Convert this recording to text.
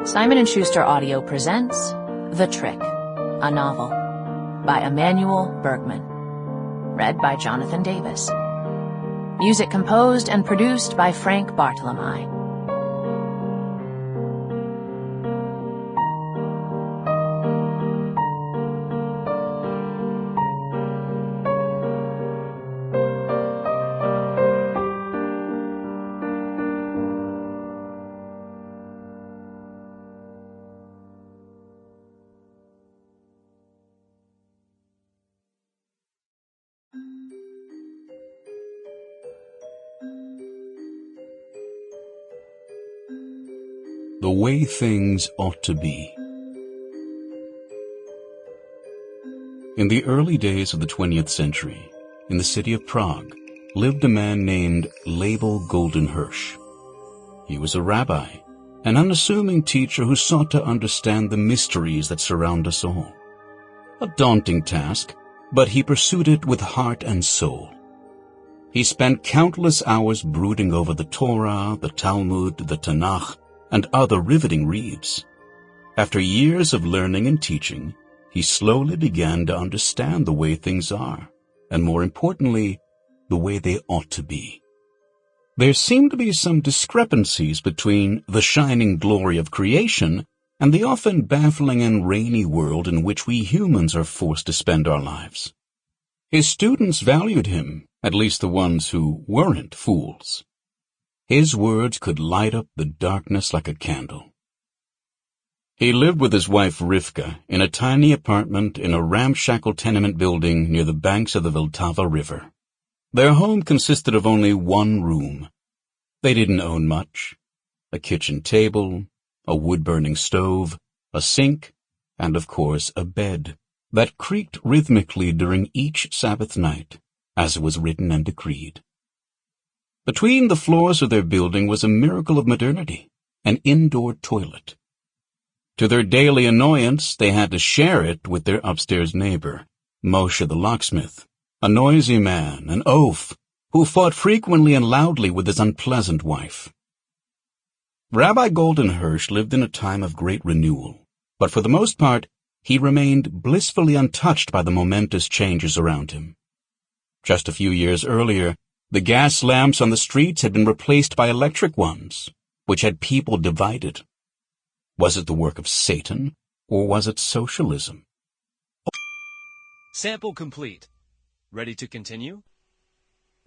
Simon & Schuster Audio presents The Trick, a novel by Emanuel Bergmann. Read by Jonathan Davis. Music composed and produced by Frank Bartolomei. The way things ought to be. In the early days of the 20th century, in the city of Prague, lived a man named Label Goldenhirsch. He was a rabbi, an unassuming teacher who sought to understand the mysteries that surround us all. A daunting task, but he pursued it with heart and soul. He spent countless hours brooding over the Torah, the Talmud, the Tanakh, and other riveting reads. After years of learning and teaching, he slowly began to understand the way things are, and more importantly, the way they ought to be. There seemed to be some discrepancies between the shining glory of creation and the often baffling and rainy world in which we humans are forced to spend our lives. His students valued him, at least the ones who weren't fools. His words could light up the darkness like a candle. He lived with his wife Rivka in a tiny apartment in a ramshackle tenement building near the banks of the Vltava River. Their home consisted of only one room. They didn't own much: a kitchen table, a wood-burning stove, a sink, and of course a bed that creaked rhythmically during each Sabbath night, as it was written and decreed. Between the floors of their building was a miracle of modernity, an indoor toilet. To their daily annoyance, they had to share it with their upstairs neighbor, Moshe the locksmith, a noisy man, an oaf, who fought frequently and loudly with his unpleasant wife. Rabbi Goldenhirsch lived in a time of great renewal, but for the most part, he remained blissfully untouched by the momentous changes around him. Just a few years earlier, the gas lamps on the streets had been replaced by electric ones, which had people divided. Was it the work of Satan, or was it socialism? Sample complete. Ready to continue?